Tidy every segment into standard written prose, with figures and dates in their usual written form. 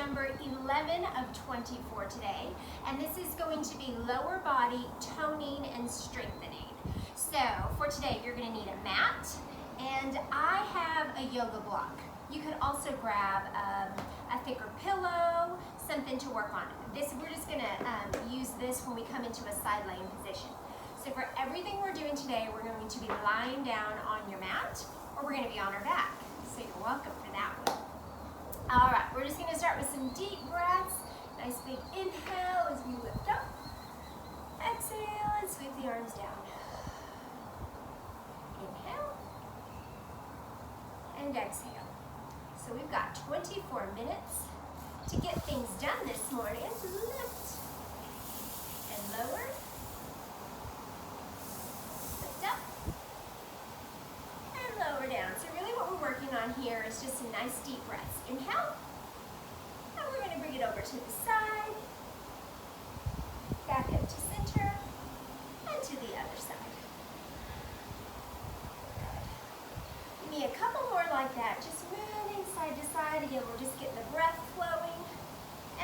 number 11 of 24 today, and this is going to be lower body toning and strengthening. So for today, you're going to need a mat, and I have a yoga block. You could also grab a thicker pillow, something to work on. We're just going to use this when we come into a side laying position. So for everything we're doing today, we're going to be lying down on your mat, or we're going to be on our back. So you're welcome for that one. All right, we're just going to start with some deep breaths. Nice big inhale as we lift up. Exhale and sweep the arms down. Inhale and exhale. So we've got 24 minutes to get things done this morning. Lift and lower. Lift up and lower down. So really what we're working on here is just some nice deep breaths. Inhale, and we're going to bring it over to the side, back up to center, and to the other side. Good. Give me a couple more like that, just moving side to side. Again, we're just getting the breath flowing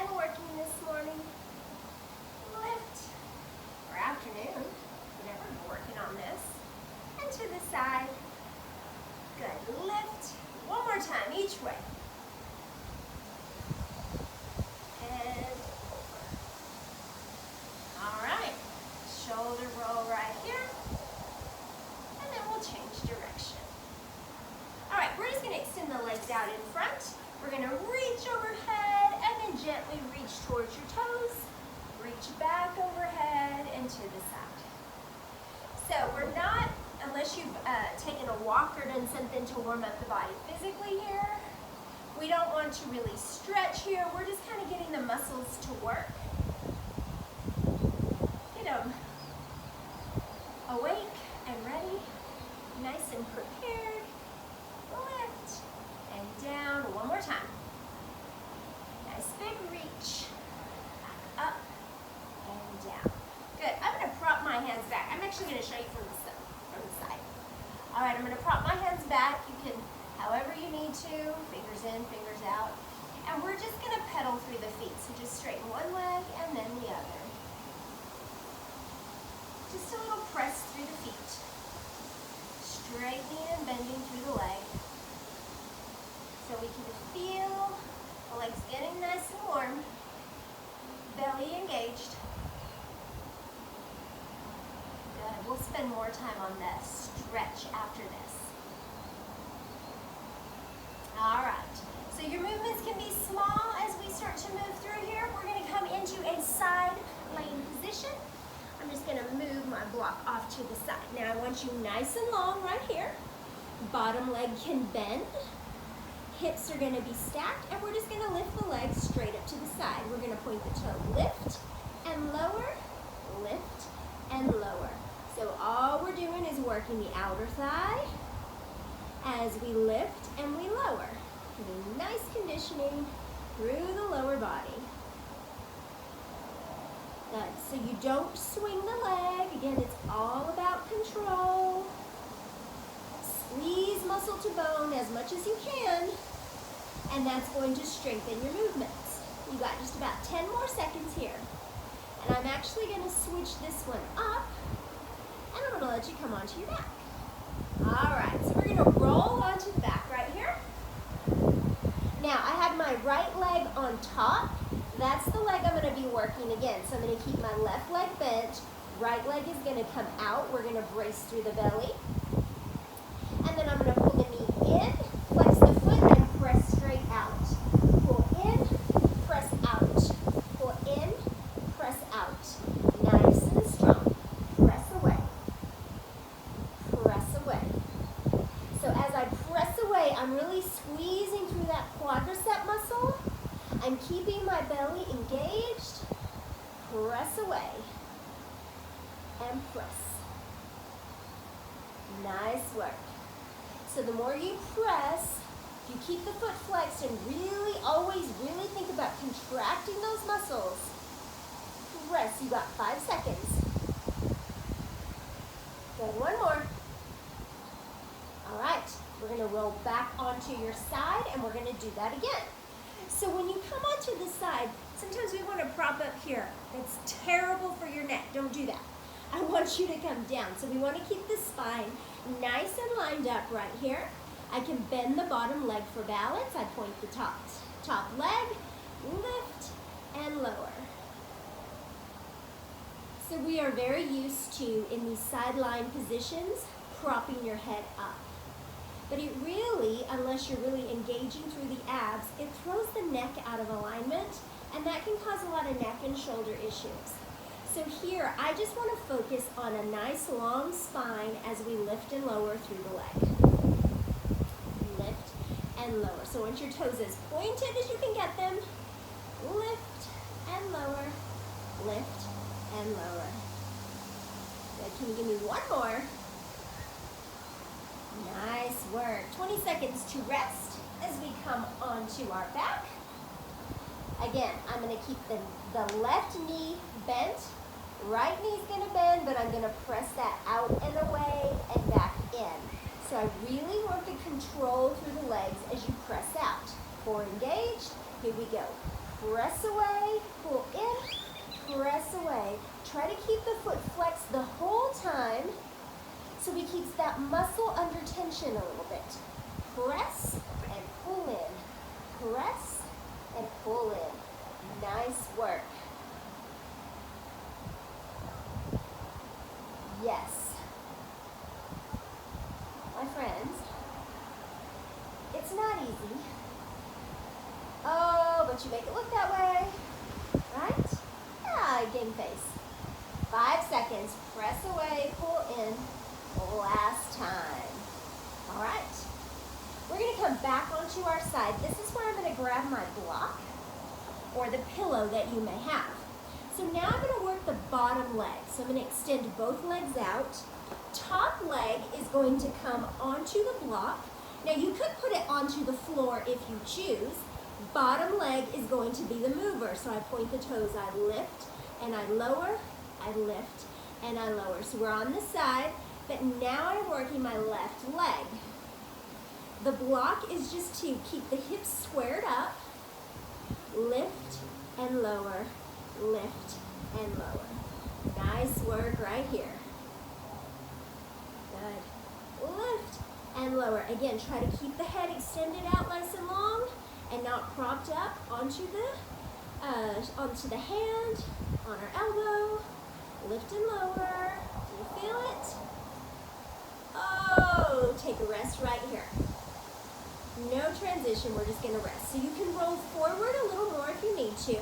and working this morning. Lift, or afternoon, whenever we're working on this, and to the side. Good, lift, one more time, each way. And over. All right, shoulder roll right here, and then we'll change direction. All right, we're just gonna extend the legs out in front. We're gonna reach overhead and then gently reach towards your toes. Reach back overhead and to the side. So we're not, unless you've taken a walk or done something to warm up the body physically here, we don't want to really stretch here. We're just kind of getting the muscles to work. Get them awake and ready, nice and prepared. Lift and down. One more time. Nice big reach. Back up and down. Good. I'm going to prop my hands back. I'm actually going to show you from the side. All right, I'm going to prop my hands back. You can, however you need to, fingers in, fingers out. And we're just going to pedal through the feet. So just straighten one leg and then the other. Just a little press through the feet. Straightening and bending through the leg. So we can feel the legs getting nice and warm. Belly engaged. Good. We'll spend more time on the stretch after this. All right. So your movements can be small as we start to move through here. We're going to come into a side laying position. I'm just going to move my block off to the side. Now I want you nice and long right here. Bottom leg can bend. Hips are going to be stacked, and we're just going to lift the legs straight up to the side. We're going to point the toe, lift and lower, lift and lower. So all we're doing is working the outer thigh as we lift and we lower. Getting nice conditioning through the lower body. Good. So you don't swing the leg. Again, it's all about control. Squeeze muscle to bone as much as you can, and that's going to strengthen your movements. You got just about 10 more seconds here. And I'm actually going to switch this one up, and I'm going to let you come onto your back. All right, so we're going to roll onto the back right here. Now, I have my right leg on top. That's the leg I'm going to be working again. So I'm going to keep my left leg bent. Right leg is going to come out. We're going to brace through the belly. And then I'm going to pull the knee in, flex the foot, and press straight out. Pull in, press out. Pull in, press out. Nice and strong. Press away. Press away. So as I press away, I'm really squeezing through that quadricep muscle. I'm keeping my belly engaged. Press away. And press. Nice work. So the more you press, if you keep the foot flexed and really, always really think about contracting those muscles, press. You got 5 seconds. Good, one more. All right, we're gonna roll back onto your side and we're gonna do that again. So when you come onto the side, sometimes we want to prop up here. That's terrible for your neck. Don't do that. I want you to come down. So we want to keep the spine nice and lined up right here. I can bend the bottom leg for balance. I point the top leg, lift and lower. So we are very used to, in these sideline positions, propping your head up. But it really, unless you're really engaging through the abs, it throws the neck out of alignment, and that can cause a lot of neck and shoulder issues. So here, I just want to focus on a nice long spine as we lift and lower through the leg. Lift and lower. So once your toes as pointed as you can get them, lift and lower, lift and lower. Good. Can you give me one more? Nice work. 20 seconds to rest as we come onto our back. Again, I'm going to keep the left knee bent. Right knee's going to bend, but I'm going to press that out and away and back in. So I really want the control through the legs as you press out. Core engaged. Here we go. Press away, pull in, press away. Try to keep the foot flexed the whole time so we keep that muscle under tension a little bit. Press and pull in. Press and pull in. Nice work. Yes. My friends, it's not easy. Oh, but you make it look that way, right? Ah, game face. 5 seconds. Press away, pull in. Last time. All right. We're going to come back onto our side. This is where I'm going to grab my block or the pillow that you may have. So now I'm going to work the bottom leg. So I'm going to extend both legs out. Top leg is going to come onto the block. Now you could put it onto the floor if you choose. Bottom leg is going to be the mover. So I point the toes, I lift and I lower, I lift and I lower. So we're on the side, but now I'm working my left leg. The block is just to keep the hips squared up, lift and lower, lift and lower. Nice work right here. Good. Lift and lower. Again, try to keep the head extended out nice and long and not propped up onto the hand, on our elbow. Lift and lower. Do you feel it? Oh, take a rest right here. No transition, we're just going to rest. So you can roll forward a little more if you need to.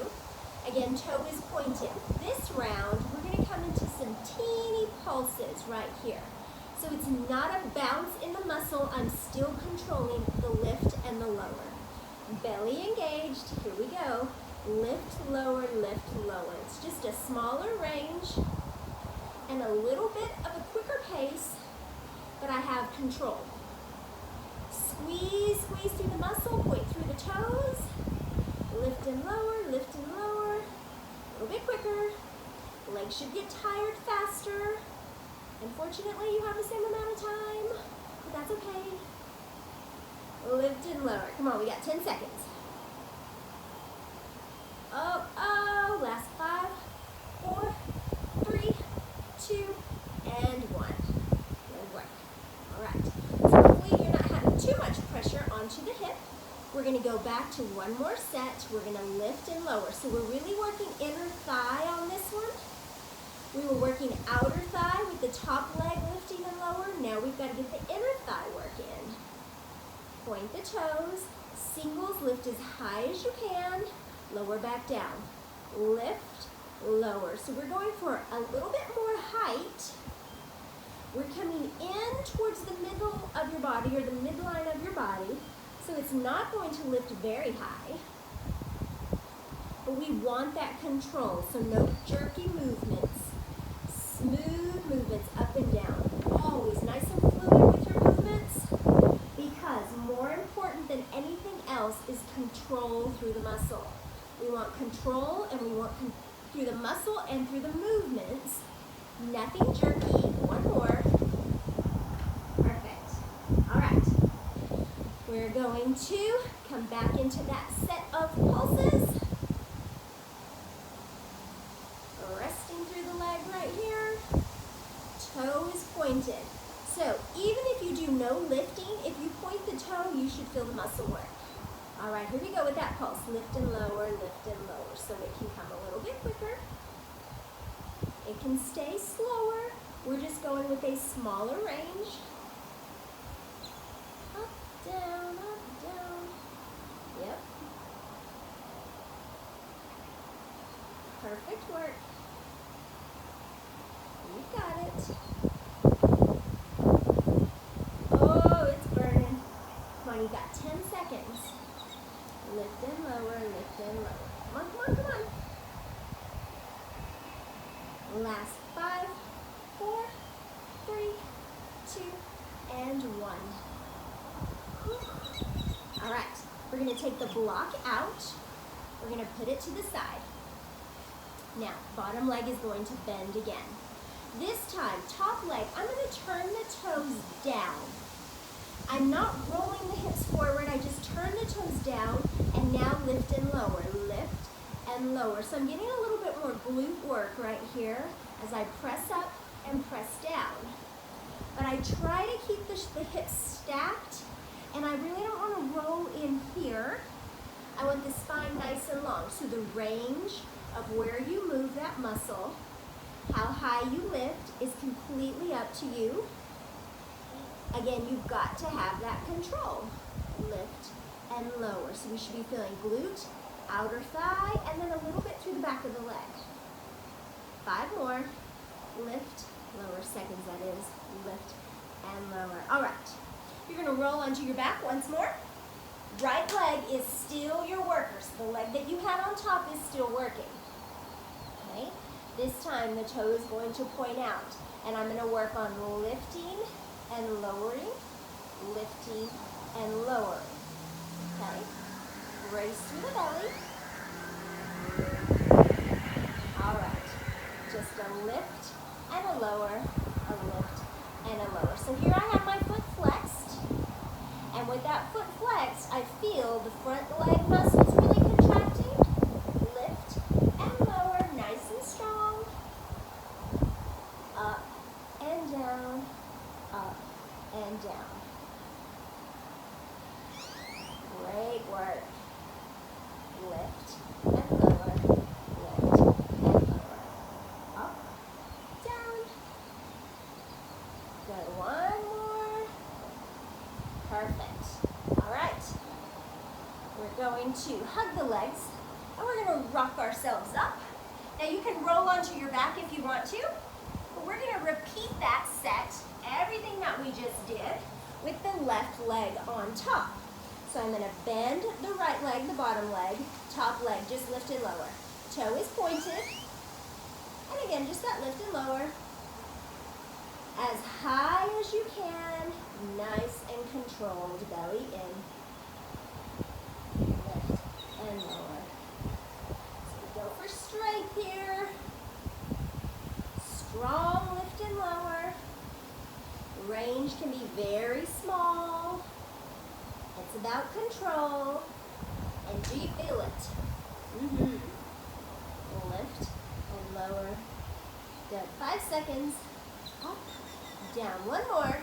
Again, toe is pointed. This round, we're going to come into some teeny pulses right here. So it's not a bounce in the muscle. I'm still controlling the lift and the lower. Belly engaged. Here we go. Lift, lower, lift, lower. It's just a smaller range and a little bit of a quicker pace, but I have control. Squeeze, squeeze through the muscle, point through the toes. Lift and lower, lift and lower. A little bit quicker. Legs should get tired faster. Unfortunately, you have the same amount of time, but that's okay. Lift and lower. Come on, we got 10 seconds. Oh, oh, last 5, 4, 3, 2, and 1. Good work. All right. So hopefully you're not having too much pressure onto the hip. We're going to go back to one more set. We're going to lift and lower. So we're really working inner thigh on this one. We were working outer thigh with the top leg lifting and lower. Now we've got to get the inner thigh work in. Point the toes. Singles, lift as high as you can. Lower back down. Lift, lower. So we're going for a little bit more height. We're coming in towards the middle of your body or the midline of your body. So it's not going to lift very high. But we want that control. So no jerky movements. Smooth movements up and down. Always nice and fluid with your movements. Because more important than anything else is control through the muscle. We want control and we want through the muscle and through the movements. Nothing jerky. One more. Perfect. All right. We're We're going to come back into that set of pulses. Resting through the leg right here. Toe is pointed. So even if you do no lifting, if you point the toe, you should feel the muscle work. All right, here we go with that pulse. Lift and lower, so it can come a little bit quicker. It can stay slower. We're just going with a smaller range. Up, down, Yep. Perfect work. You got it. Oh, it's burning. Come on, you got 10 seconds. Lift and lower, lift and lower. Come on, come on, come on. Last 5, 4, 3, 2, and 1. All right, we're gonna take the block out. We're gonna put it to the side. Now, bottom leg is going to bend again. This time, top leg, I'm gonna turn the toes down. I'm not rolling the hips forward, I just turn the toes down and now lift and lower, lift and lower. So I'm getting a little bit more glute work right here as I press up and press down. But I try to keep the hips stacked, and I really don't want to roll in here. I want the spine nice and long. So the range of where you move that muscle, how high you lift is completely up to you. Again, you've got to have that control. Lift and lower. So we should be feeling glute, outer thigh, and then a little bit through the back of the leg. 5 more. Lift, lower, seconds that is. Lift and lower. All right. You're going to roll onto your back once more. Right leg is still your worker. So the leg that you had on top is still working. Okay? This time the toe is going to point out, and I'm going to work on lifting and lowering, lifting and lowering. Okay? Brace through the belly. All right. Just a lift and a lower, a lift and a lower. So here I have my foot flexed, and with that foot flexed, I feel the front leg muscles really contracting. Lift and lower, nice and strong. Up and down, up and down. Great work. Lift and lower, lift and lower. Up, down. Good, one more. Perfect. All right. We're going to hug the legs, and we're going to rock ourselves up. Now you can roll onto your back if you want to, but we're going to repeat that set, everything that we just did, with the left leg on top. So I'm going to bend the right leg, the bottom leg, top leg, just lift and lower. Toe is pointed, and again, just that lift and lower. As high as you can, nice and controlled, belly in. Lift and lower. So we go for strength here. Strong lift and lower. Range can be very small. It's about control. And do you feel it? Lift and lower. Good. 5 seconds. Up, down. One more.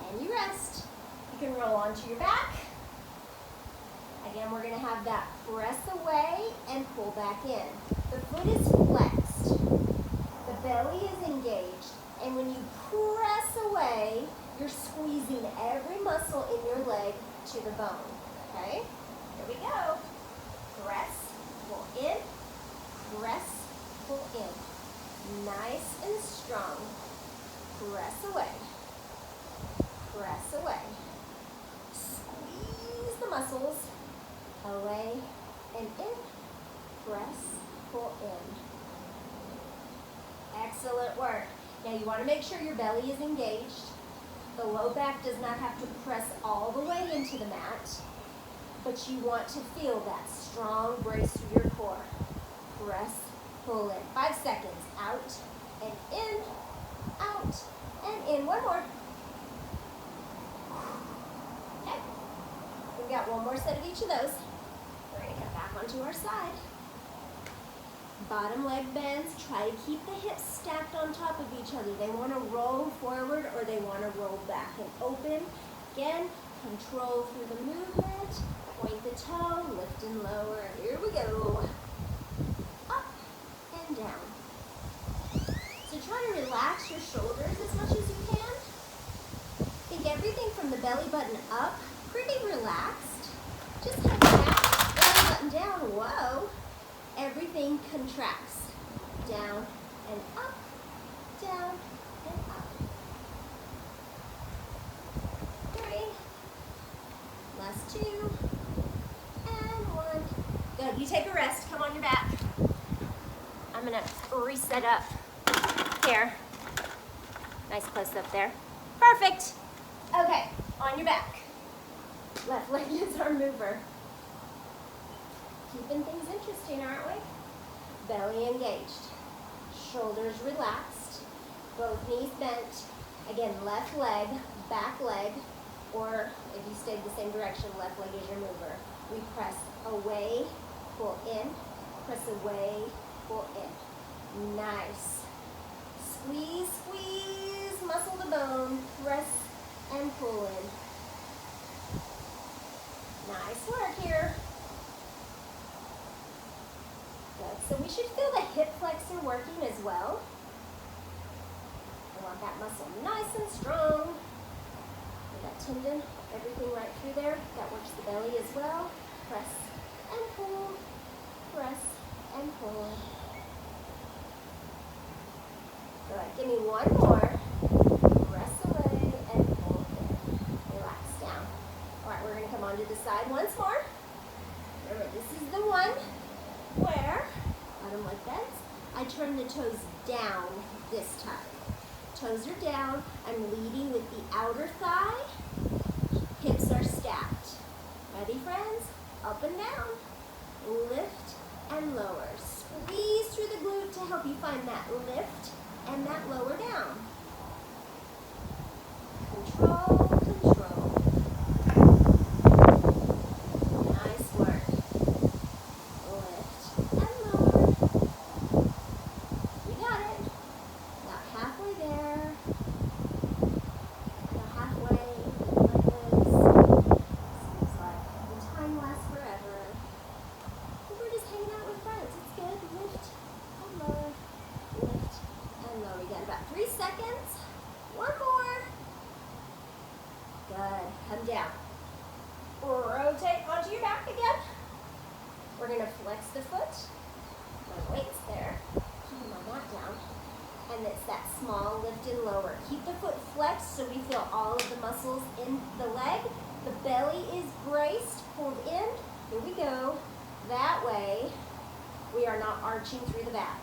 And you rest. You can roll onto your back. Again, we're going to have that press away and pull back in. The foot is flexed. The belly is engaged. And when you press away, you're squeezing every muscle in your leg to the bone. Okay? Here we go. Press, pull in. Press, pull in. Nice and strong. Press away. Press away. Squeeze the muscles away and in. Press, pull in. Excellent work. Now you want to make sure your belly is engaged. The low back does not have to press all the way into the mat, but you want to feel that strong brace through your core. Press, pull in. 5 seconds. Out and in, out and in. One more. got one more set of each of those. We're going to come back onto our side. Bottom leg bends. Try to keep the hips stacked on top of each other. They want to roll forward or they want to roll back and open. Again, control through the movement. Point the toe, lift and lower. Here we go. Up and down. So try to relax your shoulders as much as you can. Think everything from the belly button up, pretty relaxed. Just head back, belly button down, whoa. Everything contracts. Down and up, down and up. 3, last 2, and 1. Good, you take a rest, come on your back. I'm gonna reset up here. Nice close up there. Perfect. Okay, on your back. Left leg is our mover. Keeping things interesting, aren't we? Belly engaged. Shoulders relaxed. Both knees bent. Again, left leg, back leg, or if you stayed the same direction, left leg is your mover. We press away, pull in, press away, pull in. Nice. Squeeze, squeeze, muscle to bone, press and pull in. Nice work here. Good. So we should feel the hip flexor working as well. I want that muscle nice and strong. And that tendon, everything right through there. That works the belly as well. Press and pull, press and pull. Good. Give me one more. Press away and pull in. Relax down. All right, we're going to come onto the side once more. Remember, this is the one where bottom leg bends. I turn the toes down this time. Toes are down. I'm leading with the outer thigh. Hips are stacked. Ready, friends? Up and down. Lift and lower. Squeeze through the glute to help you find that lift and that lower down. Control, control. Nice work. Lift and lower. You got it. About halfway there. About halfway. Like this. Seems like the time lasts forever. We're just hanging out with friends. It's good. Lift and lower. Lift and lower. You got about 3 seconds. One more. Good. Come down. Rotate onto your back again. We're going to flex the foot. My weight's there. Keep my mat down. And it's that small lift and lower. Keep the foot flexed so we feel all of the muscles in the leg. The belly is braced, pulled in. Here we go. That way, we are not arching through the back.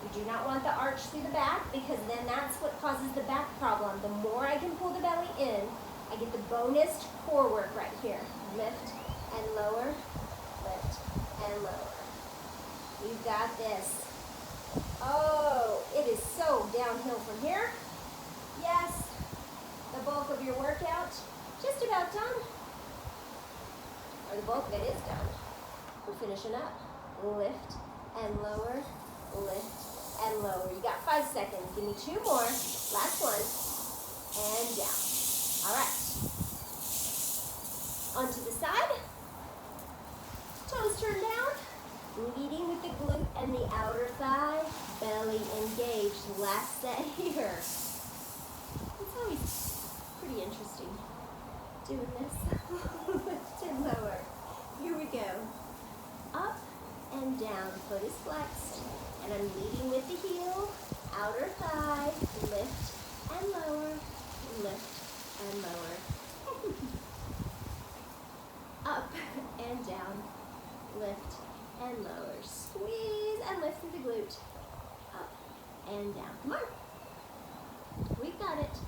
We do not want the arch through the back because then that's what causes the back problem. The more I can pull the belly in, I get the bonus core work right here. Lift and lower, lift and lower. You've got this. Oh, it is so downhill from here. Yes, the bulk of your workout just about done. Or the bulk of it is done. We're finishing up. Lift and lower, lift and lower. You got 5 seconds. Give me 2 more. Last one. And down. All right. Onto the side. Toes turned down. Leading with the glute and the outer thigh. Belly engaged. Last set here. It's always pretty interesting doing this. Lift and lower. Here we go. Up and down. Foot is flexed. And I'm leading with the heel. Outer thigh. Lift and lower. Lift and lower. Up and down. Lift and lower. Squeeze and lift through the glute. Up and down. Come on. We got it.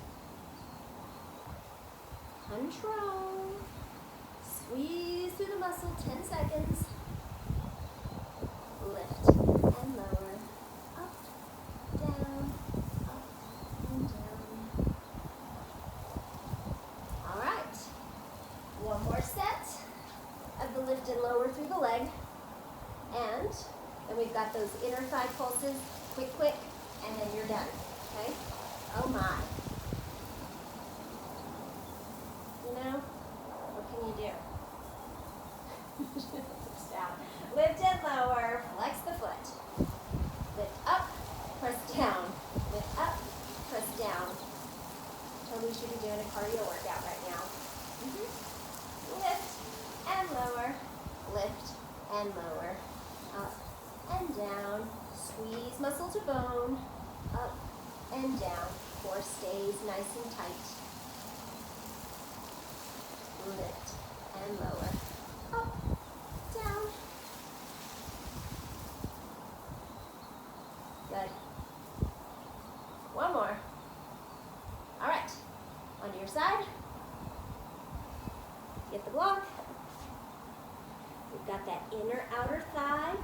Control. Squeeze through the muscle. 10 seconds. Lift and lower. Up, down, up and down. All right. One more set. lift and lower through the leg. And then we've got those inner thigh pulses, quick, quick, and then you're done, okay? Oh my. You know, what can you do? Down. Lift and lower, flex the foot. Lift up, press down. Lift up, press down. Totally should be doing a cardio workout right now. Lift and lower, lift and lower. Up and down, squeeze muscle to bone. Up and down, core stays nice and tight. Lift and lower. Up, down. Good. One more. All right, onto your side. Get the block. We've got that inner outer thigh.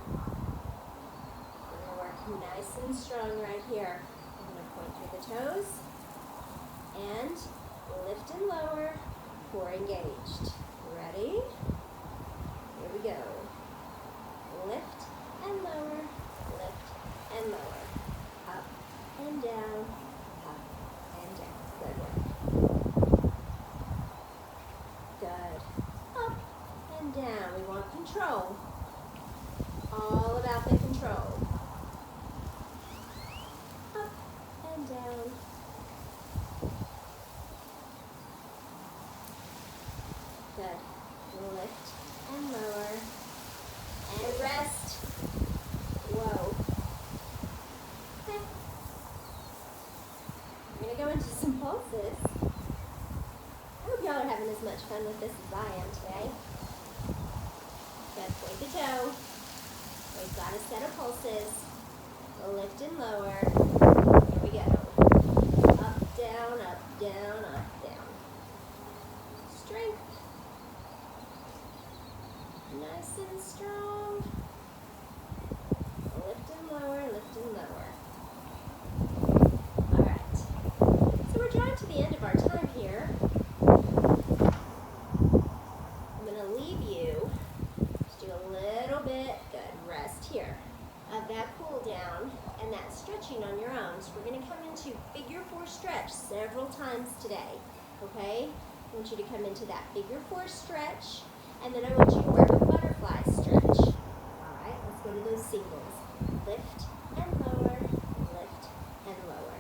We're gonna work nice and strong right here. I'm gonna point through the toes and lift and lower, core engaged. Ready? Here we go. Lift and lower, lift and lower. Up and down, up and down. Good work. Good. Up and down. We want control. All about the control. Up and down. Good. Lift and lower. And rest. Whoa. Okay. We're going to go into some pulses. I hope y'all are having as much fun with this as I am today. Good. Point the toe. We've got a set of pulses. Lift and lower. Here we go. Up, down, up, down, up, down. Strength. Nice and strong. Lift and lower, lift and lower. All right. So we're drawing to the end of our time here. I'm going to leave you to do a little bit, good, rest here, of that cool down and that stretching on your own. So we're going to come into figure 4 stretch several times today, okay? I want you to come into that figure 4 stretch, and then I want you to work a butterfly stretch. All right, let's go to those singles. Lift and lower, lift and lower.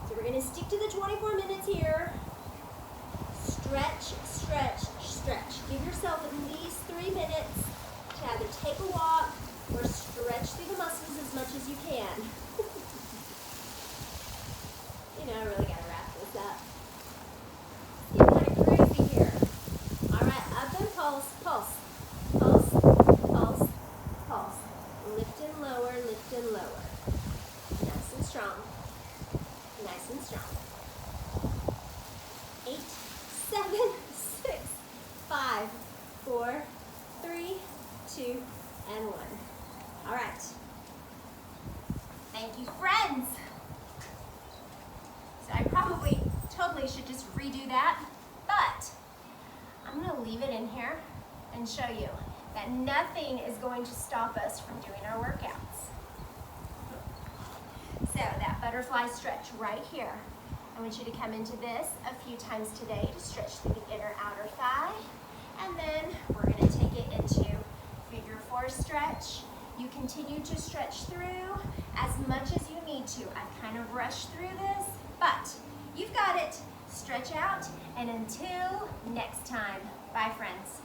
So we're going to stick to the 24 minutes here. Stretch, stretch, stretch. Give yourself at least 3 minutes to either take a walk or stretch through the muscles as much as you can. You know, I really got to wrap this up. It's kind of crazy here. All right, up and pulse, pulse, pulse, pulse, pulse. Lift and lower, lift and lower. Nice and strong. Nice and strong. 8, 7, 6, 5, 4, 3, 2, and 1. All right. Thank you, friends. So I probably totally should just redo that, but I'm going to leave it in here and show you that nothing is going to stop us from doing our workouts. So that butterfly stretch right here. I want you to come into this a few times today to stretch through the inner outer thigh. And then we're going to take it into figure 4 stretch. You continue to stretch through as much as you need to. I kind of rushed through this, but you've got it. Stretch out, and until next time, bye friends.